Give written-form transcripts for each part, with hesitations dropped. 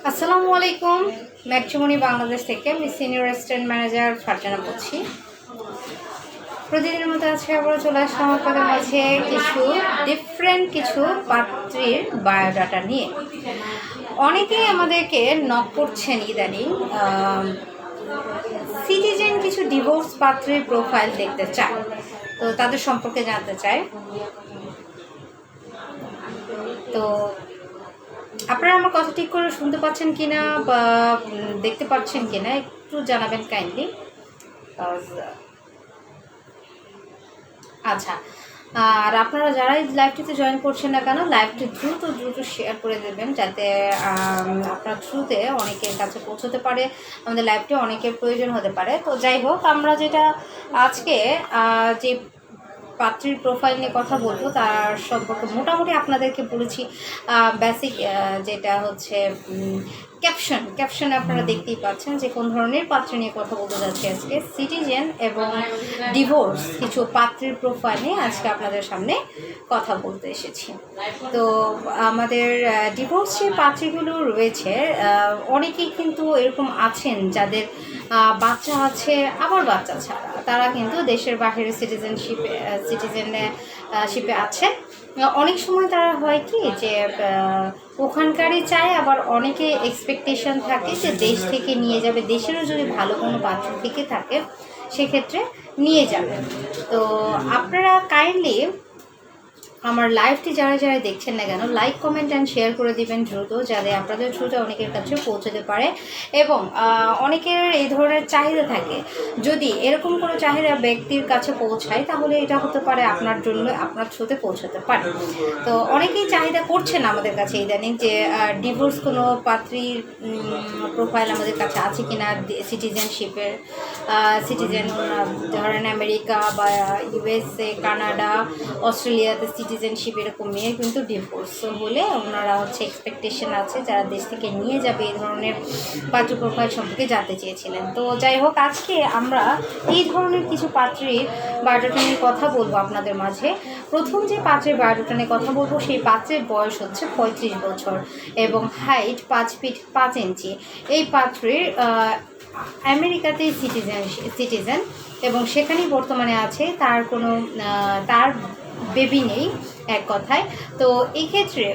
আসসালামু আলাইকুম। ম্যাট্রিমনি বাংলাদেশ থেকে আমি সিনিয়র রেস্টুরেন্ট ম্যানেজার ফারজানা বলছি। প্রতিদিনের মতো আজকে আবার চলে আসলাম আপনাদের মাঝে ডিফারেন্ট কিছু পাত্রীর বায়োডাটা নিয়ে। অনেকেই আমাদেরকে নক করছেন ইদানিং, সিটিজেন কিছু ডিভোর্স পাত্রীর প্রোফাইল দেখতে চায়, তো তাদের সম্পর্কে জানতে চায়। তো আপনারা আমার কথা ঠিক করে শুনতে পাচ্ছেন কিনা বা দেখতে পাচ্ছেন কিনা একটু জানাবেন কাইন্ডলি। আচ্ছা, আর আপনারা যারা এই লাইভটিতে জয়েন করছেন না কেন, লাইভটি দ্রুত শেয়ার করে দেবেন, যাতে আপনার থ্রুতে অনেকের কাছে পৌঁছতে পারে, আমাদের লাইভটি অনেকের প্রয়োজন হতে পারে। তো যাই হোক, আমরা যেটা আজকে যে পাত্রীর প্রোফাইল নিয়ে কথা বলবো তার সম্পর্কে মোটামুটি আপনাদেরকে বলেছি। বেসিক যেটা হচ্ছে ক্যাপশনে আপনারা দেখতেই পাচ্ছেন যে কোন ধরনের পাত্রী নিয়ে কথা বলতে যাচ্ছি আজকে। সিটিজেন এবং ডিভোর্স কিছু পাত্রীর প্রোফাইল নিয়ে আজকে আপনাদের সামনে কথা বলতে এসেছি। তো আমাদের ডিভোর্স যে পাত্রীগুলো রয়েছে, অনেকেই কিন্তু এরকম আছেন যাদের বাচ্চা আছে, আবার বাচ্চা ছাড়া, তারা কিন্তু দেশের বাহিরে সিটিজেনশিপে আছে। অনেক সময় তারা হয় কি যে ওখানকারই চায়, আবার অনেকে এক্সপেকটেশন থাকে যে দেশ থেকে নিয়ে যাবে, দেশেরও যদি ভালো কোনো পাত্র থেকে থাকে সেক্ষেত্রে নিয়ে যাবে। তো আপনারা কাইন্ডলি আমার লাইভটি যারা দেখছেন না কেন, লাইক কমেন্ট অ্যান্ড শেয়ার করে দিবেন দ্রুত, যাতে আপনাদের থ্রুতে অনেকের কাছে পৌঁছতে পারে। এবং অনেকের এই ধরনের চাহিদা থাকে, যদি এরকম কোনো চাহিদা ব্যক্তির কাছে পৌঁছায় তাহলে এটা হতে পারে আপনার জন্য, আপনার থ্রুতে পৌঁছাতে পারে। তো অনেকেই চাহিদা করছেন আমাদের কাছে ইদানিং যে ডিভোর্স কোনো পাত্রীর প্রোফাইল আমাদের কাছে আছে কিনা, সিটিজেনশিপের, সিটিজেন ধরেন আমেরিকা বা ইউএসএ, কানাডা, অস্ট্রেলিয়াতে সিটিজেনশিপ এরকম নিয়ে কিন্তু ডিভোর্স হলে ওনারা এক্সপেকটেশন আছে যারা দেশ থেকে নিয়ে যাবে, এই ধরনের পাত্র প্রোফাইল সম্পর্কে জানতে চেয়েছিলেন। তো যাই হোক, আজকে আমরা এই ধরনের কিছু পাত্রীর বায়োডাটা নিয়ে কথা বলবো আপনাদের মাঝে। প্রথম যে পাত্রের বায়োডাটা নিয়ে কথা বলবো, সেই পাত্রের বয়স হচ্ছে 35 বছর এবং হাইট 5 ফিট 5 ইঞ্চি। এই পাত্রের আমেরিকাতেই সিটিজেন এবং সেখানেই বর্তমানে আছে, তার বেবি নেই এক কথায়। তো এই ক্ষেত্রে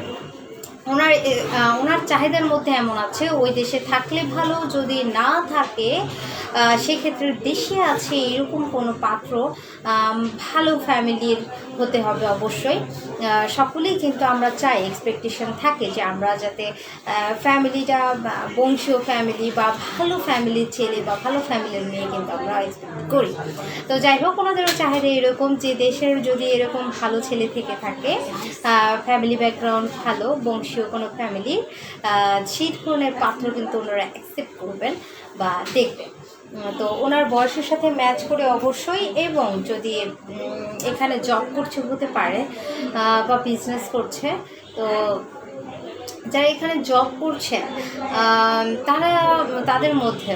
ওনার চাহিদার মধ্যে এমন আছে, ওই দেশে থাকলে ভালো, যদি না থাকে সেক্ষেত্রে দেশে আছে এরকম কোনো পাত্র ভালো ফ্যামিলির হতে হবে অবশ্যই। সকলেই কিন্তু আমরা চাই, এক্সপেকটেশন থাকে যে আমরা যাতে ফ্যামিলিটা বংশীয় ফ্যামিলি বা ভালো ফ্যামিলির ছেলে বা ভালো ফ্যামিলির মেয়ে কিন্তু আমরা এক্সপেক্ট করি। তো যাই হোক, ওনাদেরও চাহিদা এরকম যে দেশের যদি এরকম ভালো ছেলে থেকে থাকে, ফ্যামিলি ব্যাকগ্রাউন্ড ভালো, বংশীয় কোনো ফ্যামিলি, সেই ধরনের পাত্র কিন্তু ওনারা অ্যাকসেপ্ট করবেন বা দেখবেন। তো ওনার বয়সের সাথে ম্যাচ করে অবশ্যই, এবং যদি এখানে জব করছে হতে পারে বা বিজনেস করছে। তো যারা এখানে জব করছেন তাদের মধ্যে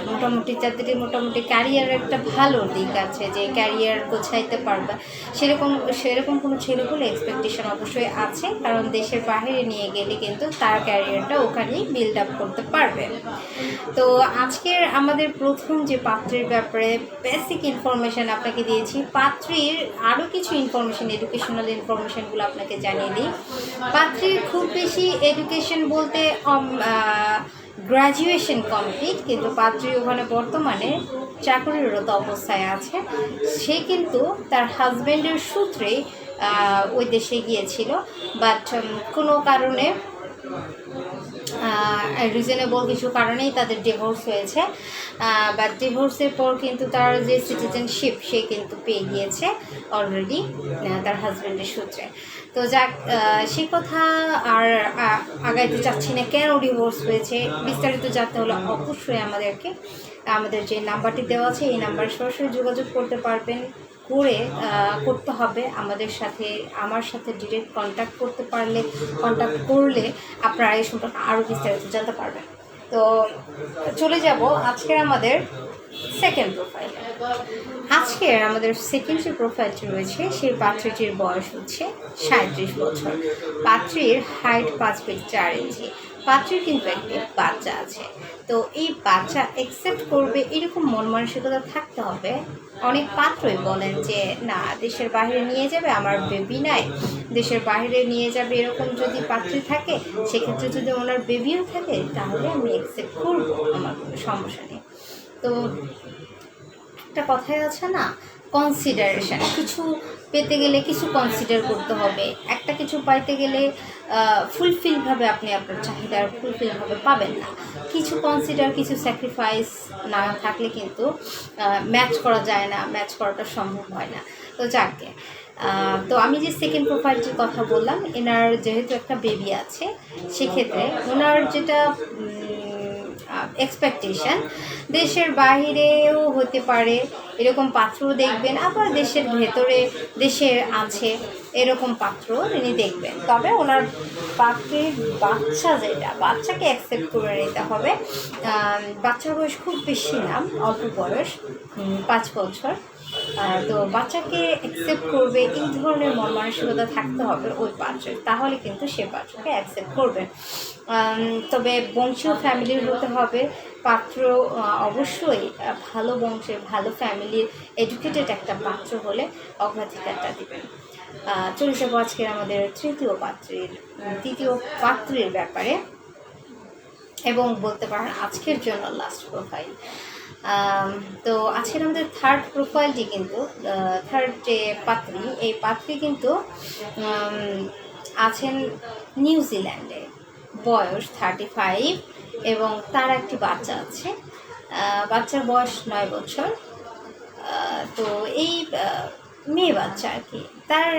যাদের মোটামুটি ক্যারিয়ারের একটা ভালো দিক আছে, যে ক্যারিয়ার গোছাইতে পারবে, সেরকম কোনো ছেলে হলে এক্সপেকটেশন অবশ্যই আছে, কারণ দেশের বাইরে নিয়ে গেলে কিন্তু তার ক্যারিয়ারটা ওখানেই বিল্ড আপ করতে পারবে। তো আজকের আমাদের প্রথম যে পাত্রীর ব্যাপারে বেসিক ইনফরমেশান আপনাকে দিয়েছি, পাত্রীর আরও কিছু ইনফরমেশান, এডুকেশনাল ইনফরমেশানগুলো আপনাকে জানিয়ে দিই। পাত্রীর খুব বেশি এডুকেশন বলতে গ্র্যাজুয়েশন কমপ্লিট, কিন্তু পাত্রী ওখানে বর্তমানে চাকরিরত অবস্থায় আছে। সে কিন্তু তার হাজব্যান্ডের সূত্রেই ওই দেশে গিয়েছিল, বাট কোনো কারণে রিজনেবল কিছু কারণেই তাদের ডিভোর্স হয়েছে। বাট ডিভোর্সের পর কিন্তু তার যে সিটিজেনশিপ সে কিন্তু পেয়ে গিয়েছে অলরেডি তার হাজব্যান্ডের সূত্রে। তো যাক, সে কথা আর আগাইতে চাচ্ছি না, কেন ডিভোর্স হয়েছে বিস্তারিত জানতে হলে অবশ্যই আমাদের যে নাম্বারটি দেওয়া আছে এই নাম্বারে সরাসরি যোগাযোগ করতে হবে আমার সাথে ডিরেক্ট কন্ট্যাক্ট করলে আপনারা এই সম্পর্কে আরও বিস্তারিত জানতে পারবেন। তো চলে যাব আজকের আমাদের সেকেন্ড প্রোফাইল। আজকের আমাদের সেকেন্ড যে প্রোফাইলটি রয়েছে সেই পাত্রীটির বয়স হচ্ছে 37 বছর। পাত্রীর হাইট 5 ফিট 4 ইঞ্চি। পাত্রীর কিন্তু একটি বাচ্চা আছে। তো এই বাচ্চা অ্যাকসেপ্ট করবে এরকম মন মানসিকতা থাকতে হবে। অনেক পাত্রই বলেন যে না, দেশের বাইরে নিয়ে যাবে, আমার বেবি নাই, দেশের বাইরে নিয়ে যাবে, এরকম যদি পাত্রী থাকে সেক্ষেত্রে যদি ওনার বেবিও থাকে তাহলে আমি অ্যাকসেপ্ট করবো, আমার কোনো সমস্যা নেই। তো একটা কথাই আছে না, কনসিডারেশন, কিছু পেতে গেলে কিছু কনসিডার করতে হবে। একটা কিছু পাইতে গেলে ফুলফিলভাবে আপনি আপনার চাহিদা ফুলফিলভাবে পাবেন না। কিছু কনসিডার, কিছু স্যাক্রিফাইস না থাকলে কিন্তু ম্যাচ করা যায় না, ম্যাচ করাটা সম্ভব হয় না। তো যাকে তো আমি যে সেকেন্ড প্রোফাইলটির কথা বললাম, এনার যেহেতু একটা বেবি আছে, সেক্ষেত্রে ওনার যেটা এক্সপেকটেশন, দেশের বাইরেও হতে পারে এরকম পাত্র দেখবেন, আবার দেশের ভেতরে দেশের আছে এরকম পাত্র তিনি দেখবেন। তবে ওনার পাত্রের বাচ্চা, যেটা বাচ্চাকে অ্যাকসেপ্ট করে নিতে হবে। বাচ্চার বয়স খুব বেশি না, অল্প বয়স, 5 বছর। তো বাচ্চাকে অ্যাকসেপ্ট করবে এই ধরনের মন মানসিকতা থাকতে হবে ওই পাত্রের, তাহলে কিন্তু সে পাত্রকে অ্যাকসেপ্ট করবে। তবে বংশীয় ফ্যামিলির হতে হবে পাত্র, অবশ্যই ভালো বংশের, ভালো ফ্যামিলির, এডুকেটেড একটা পাত্র হলে অগ্রাধিকারটা দেবেন। চলে যাবো আজকের আমাদের তৃতীয় পাত্রের ব্যাপারে, এবং বলতে পারেন আজকের জন্য লাস্ট প্রোফাইল। তো আজকের আমাদের থার্ড প্রোফাইলটি কিন্তু, থার্ড যে পাত্রী, এই পাত্রী কিন্তু আছেন নিউজিল্যান্ডে, বয়স 35 এবং তার একটি বাচ্চা আছে। বাচ্চার বয়স 9 বছর। তো এই মেয়ে বাচ্চা আর কি, তার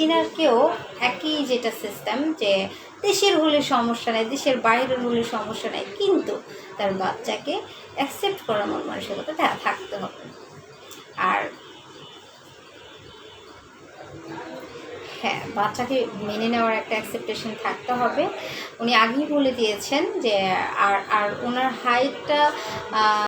এনারকেও একই যেটা সিস্টেম, যে দেশের হলে সমস্যা নেই, দেশের বাইরের হলে সমস্যা নেই, কিন্তু তার বাচ্চাকে অ্যাকসেপ্ট করার মন মানসিকতা থাকতে হবে। আর হ্যাঁ, বাচ্চাকে মেনে নেওয়ার একটা অ্যাকসেপ্টেশন থাকতে হবে। উনি আগেই বলে দিয়েছেন যে আর ওনার হাইটটা